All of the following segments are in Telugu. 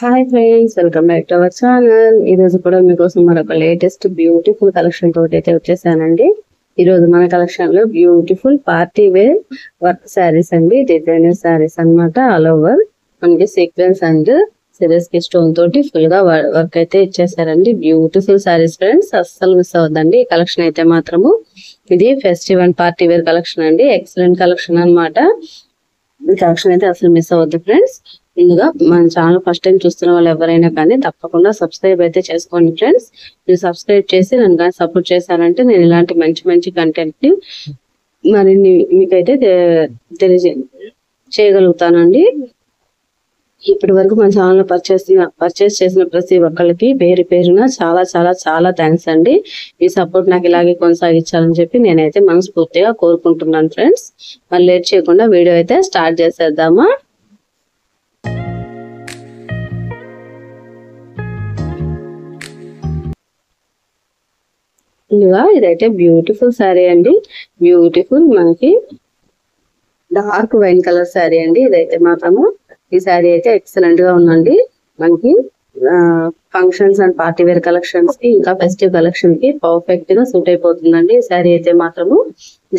Hi friends, welcome back to our channel. ఈ రోజు కూడా మీకోసం మరొక లేటెస్ట్ బ్యూటిఫుల్ కలెక్షన్ తోటి అయితే వచ్చేసానండి. ఈ రోజు మన కలెక్షన్ లో బ్యూటిఫుల్ పార్టీ వేర్ వర్క్ శారీస్ అండి, డిజైనర్ శారీస్ అన్నమాట. ఆల్ ఓవర్ మనకి సీక్వెన్స్ అండ్ సిరీస్ కి స్టోన్ తోటి ఫుల్ గా వర్క్ అయితే ఇచ్చేసారండి. బ్యూటిఫుల్ శారీస్ ఫ్రెండ్స్, అస్సలు మిస్ అవ్వద్దండి. ఈ కలెక్షన్ అయితే మాత్రము ఇది festive and party wear collection అండి. ఎక్సలెంట్ కలెక్షన్ అన్నమాట. ఈ కలెక్షన్ అయితే అసలు మిస్ అవ్వద్దు ఫ్రెండ్స్. ముందుగా మన ఛానల్ ఫస్ట్ టైం చూస్తున్న వాళ్ళు ఎవరైనా కానీ తప్పకుండా సబ్స్క్రైబ్ అయితే చేసుకోండి ఫ్రెండ్స్. మీరు సబ్స్క్రైబ్ చేసి నన్ను కానీ సపోర్ట్ చేశారంటే నేను ఇలాంటి మంచి మంచి కంటెంట్ ని మరిన్ని మీకైతే చేయగలుగుతానండి. ఇప్పటి వరకు మన ఛానల్ పర్చేస్ చేసిన ప్రతి ఒక్కరికి పేరు పేరున చాలా చాలా చాలా థ్యాంక్స్ అండి. ఈ సపోర్ట్ నాకు ఇలాగే కొనసాగించాలని చెప్పి నేనైతే మనస్ఫూర్తిగా కోరుకుంటున్నాను ఫ్రెండ్స్. మరి లేట్ చేయకుండా వీడియో అయితే స్టార్ట్ చేసేద్దామా. ఇదైతే బ్యూటిఫుల్ శారీ అండి. బ్యూటిఫుల్ మనకి డార్క్ వైన్ కలర్ శారీ అండి. ఇదైతే మాత్రము ఈ శారీ అయితే ఎక్సలెంట్ గా ఉందండి. మనకి functions and party wear collections కి ఇంకా ఫెస్టివ్ కలెక్షన్ కి పర్ఫెక్ట్ గా సూట్ అయిపోతుందండి. ఈ శారీ అయితే మాత్రము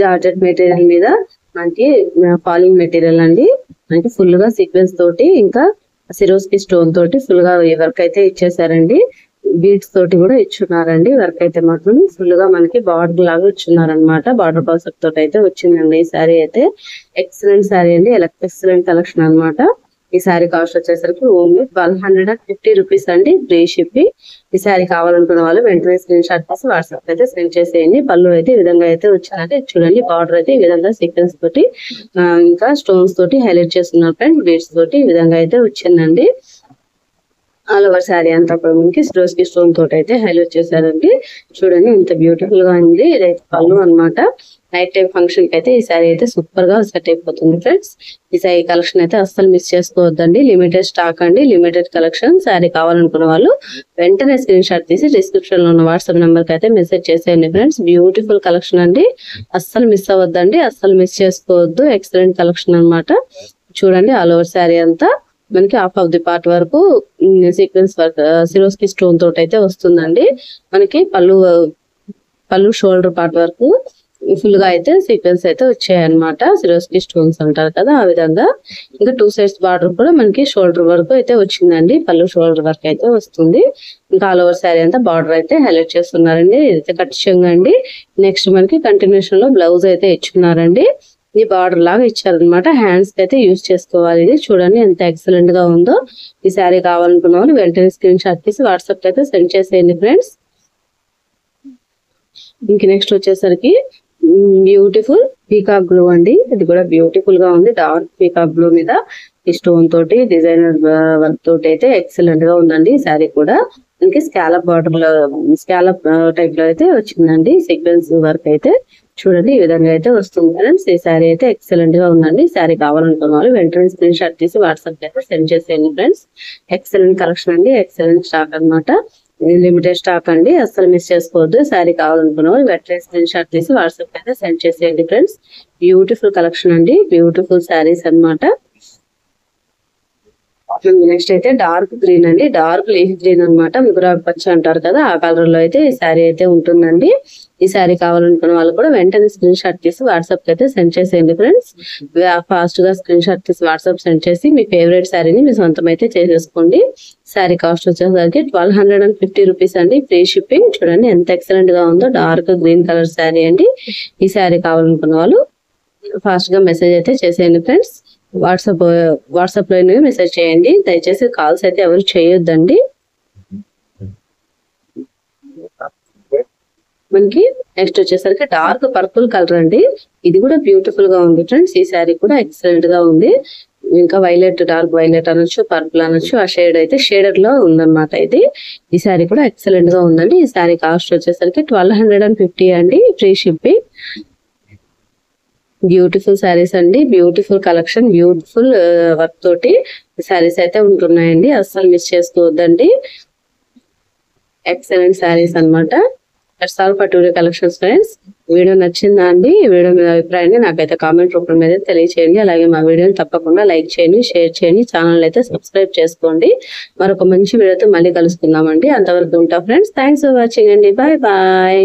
జార్జెట్ మెటీరియల్ మీద మనకి ఫాలింగ్ మెటీరియల్ అండి. మనకి ఫుల్ గా సీక్వెన్స్ తోటి ఇంకా సిరోస్కి స్టోన్ తోటి ఫుల్ గా వర్క్ అయితే ఇచ్చేసారండి. బీడ్స్ తోటి కూడా ఇచ్చున్నారండి. వర్క్ అయితే మాత్రం ఫుల్ గా మనకి బార్డర్ లాగా ఇచ్చున్నారనమాట. బార్డర్ కాన్సెప్ట్ తోటి అయితే వచ్చిందండి. ఈ శారీ అయితే ఎక్సలెంట్ శారీ అండి. ఎక్సలెంట్ కలెక్షన్ అనమాట. ఈ శారీ కాస్ట్ వచ్చేసరికి ఓన్లీ 1250 రూపీస్ అండి, ఫ్రీ షిప్పింగ్. ఈ శారీ కావాలనుకున్న వాళ్ళు వెంటనే స్క్రీన్ షాట్ తీసి వాట్సాప్ అయితే సెండ్ చేసేయండి. పళ్ళు అయితే ఈ విధంగా అయితే వచ్చారంటే చూడండి. బార్డర్ అయితే ఈ విధంగా సీక్వెన్స్ తోటి ఇంకా స్టోన్స్ తోటి హైలైట్ చేస్తున్నారు ఫ్రెండ్స్. బీడ్స్ తోటి ఈ విధంగా అయితే వచ్చిందండి. ఆల్ ఓవర్ శారీ అంతా కూడా మనకి సిరోస్కి స్టోన్ తోటి అయితే హైలైట్ చేశారండి. చూడండి ఎంత బ్యూటిఫుల్ గా ఉంది. ఇదైతే పళ్ళు అనమాట. నైట్ టైం ఫంక్షన్ కి అయితే ఈ శారీ అయితే సూపర్ గా సెట్ అయిపోతుంది ఫ్రెండ్స్. ఈ శారీ కలెక్షన్ అయితే అస్సలు మిస్ చేసుకోవద్దండి. లిమిటెడ్ స్టాక్ అండి, లిమిటెడ్ కలెక్షన్. శారీ కావాలనుకున్న వాళ్ళు వెంటనే స్క్రీన్ షాట్ తీసి డిస్క్రిప్షన్ లో ఉన్న వాట్సాప్ నెంబర్ కి అయితే మెసేజ్ చేసేయండి ఫ్రెండ్స్. బ్యూటిఫుల్ కలెక్షన్ అండి, అస్సలు మిస్ అవ్వద్దండి, అస్సలు మిస్ చేసుకోవద్దు. ఎక్సలెంట్ కలెక్షన్ అనమాట. చూడండి ఆల్ ఓవర్ శారీ అంతా మనకి హాఫ్ ఆఫ్ ది పార్ట్ వరకు సీక్వెన్స్ వర్క్ సిరోస్కి స్టోన్ తోటి అయితే వస్తుందండి. మనకి పళ్ళు షోల్డర్ పార్ట్ వరకు ఫుల్ గా అయితే సీక్వెన్స్ అయితే వచ్చాయన్నమాట. సిరోస్కి స్టోన్స్ అంటారు కదా, ఆ విధంగా. ఇంకా 2 సైడ్స్ బార్డర్ కూడా మనకి షోల్డర్ వరకు అయితే వచ్చిందండి. పళ్ళు షోల్డర్ వరకు అయితే వస్తుంది. ఇంకా ఆల్ ఓవర్ శారీ అంతా బార్డర్ అయితే హైలైట్ చేస్తున్నారండి. ఇదైతే కట్టింగ్ అండి. నెక్స్ట్ మనకి కంటిన్యూషన్ లో బ్లౌజ్ అయితే ఇచ్చున్నారండి. ఈ బార్డర్ లాగా ఇచ్చారనమాట. హ్యాండ్స్ కి అయితే యూజ్ చేసుకోవాలి. ఇది చూడండి ఎంత ఎక్సలెంట్ గా ఉందో. ఈ శారీ కావాలనుకున్న వాళ్ళు వెంటనే స్క్రీన్ షాట్ తీసి వాట్సాప్ అయితే సెండ్ చేసేయండి ఫ్రెండ్స్. ఇంక నెక్స్ట్ వచ్చేసరికి బ్యూటిఫుల్ పీకాక్ బ్లూ అండి. ఇది కూడా బ్యూటిఫుల్ గా ఉంది. డార్క్ పీకాక్ బ్లూ మీద ఈ స్టోన్ తోటి డిజైనర్ వర్క్ తోటి అయితే ఎక్సలెంట్ గా ఉందండి. ఈ శారీ కూడా మనకి స్కాలప్ బార్డర్ లో స్కాలప్ టైప్ లో అయితే వచ్చిందండి. సీక్వెన్స్ వర్క్ అయితే చూడండి ఈ విధంగా అయితే వస్తుంది ఫ్రెండ్స్. ఈ శారీ అయితే ఎక్సలెంట్ గా ఉందండి. శారీ కావాలనుకున్న వాళ్ళు వెంటనే స్క్రీన్ షాట్ తీసి వాట్సాప్ అయితే సెండ్ చేసేయండి ఫ్రెండ్స్. ఎక్సలెంట్ కలెక్షన్ అండి, ఎక్సలెంట్ స్టాక్ అనమాట. లిమిటెడ్ స్టాక్ అండి, అస్సలు మిస్ చేసుకోవద్దు. శారీ కావాలనుకున్న వాళ్ళు వెంటనే స్క్రీన్ షాట్ తీసి వాట్సాప్ అయితే సెండ్ చేసేయండి ఫ్రెండ్స్. బ్యూటిఫుల్ కలెక్షన్ అండి, బ్యూటిఫుల్ శారీస్ అనమాట. నెక్స్ట్ అయితే డార్క్ గ్రీన్ అండి. డార్క్ లీఫ్ గ్రీన్ అనమాట. ముగురాకు పచ్చ అంటారు కదా, ఆ కలర్ లో అయితే ఈ శారీ అయితే ఉంటుందండి. ఈ శారీ కావాలనుకున్న వాళ్ళు కూడా వెంటనే స్క్రీన్ షాట్ తీసి వాట్సాప్ కి అయితే సెండ్ చేసేయండి ఫ్రెండ్స్. ఫాస్ట్ గా స్క్రీన్ షాట్ తీసి వాట్సాప్ సెండ్ చేసి మీ ఫేవరెట్ శారీని మీ సొంతం అయితే చేసేసుకోండి. శారీ కాస్ట్ వచ్చేసరికి 1250 రూపీస్ అండి, ఫ్రీ షిప్పింగ్. చూడండి ఎంత ఎక్సలెంట్ గా ఉందో. డార్క్ గ్రీన్ కలర్ శారీ అండి. ఈ శారీ కావాలనుకున్న వాళ్ళు ఫాస్ట్ గా మెసేజ్ అయితే చేసేయండి ఫ్రెండ్స్. వాట్సాప్ లో మెసేజ్ చేయండి. దయచేసి కాల్స్ అయితే ఎవరు చేయొద్దండి. మనకి నెక్స్ట్ వచ్చేసరికి డార్క్ పర్పుల్ కలర్ అండి. ఇది కూడా బ్యూటిఫుల్ గా ఉంది ఫ్రెండ్స్. ఈ శారీ కూడా ఎక్సలెంట్ గా ఉంది. ఇంకా వైలెట్, డార్క్ వైలెట్ అనొచ్చు, పర్పుల్ అనొచ్చు. ఆ షేడ్ అయితే షేడర్ లో ఉందన్నమాట. ఇది ఈ శారీ కూడా ఎక్సలెంట్ గా ఉందండి. ఈ శారీ కాస్ట్ వచ్చేసరికి 1250 అండి, ఫ్రీ షిప్పింగ్. బ్యూటిఫుల్ శారీస్ అండి, బ్యూటిఫుల్ కలెక్షన్, బ్యూటిఫుల్ వర్క్ తోటి శారీస్ అయితే ఉంటున్నాయండి. అస్సలు మిస్ చేసుకోవద్దండి. ఎక్సలెంట్ శారీస్ అనమాట. That's all for today collections friends. Video నచ్చిందా అండి? ఈ వీడియో మీద అభిప్రాయాన్ని నాకైతే కామెంట్ రూపం మీద తెలియచేయండి. అలాగే మా వీడియోని తప్పకుండా లైక్ చేయండి, షేర్ చేయండి, ఛానల్ అయితే సబ్స్క్రైబ్ చేసుకోండి. మరొక మంచి వీడియోతో మళ్ళీ కలుసుకుందామండి. అంతవరకు ఉంటా ఫ్రెండ్స్. థ్యాంక్స్ ఫర్ వాచింగ్ అండి. Bye bye.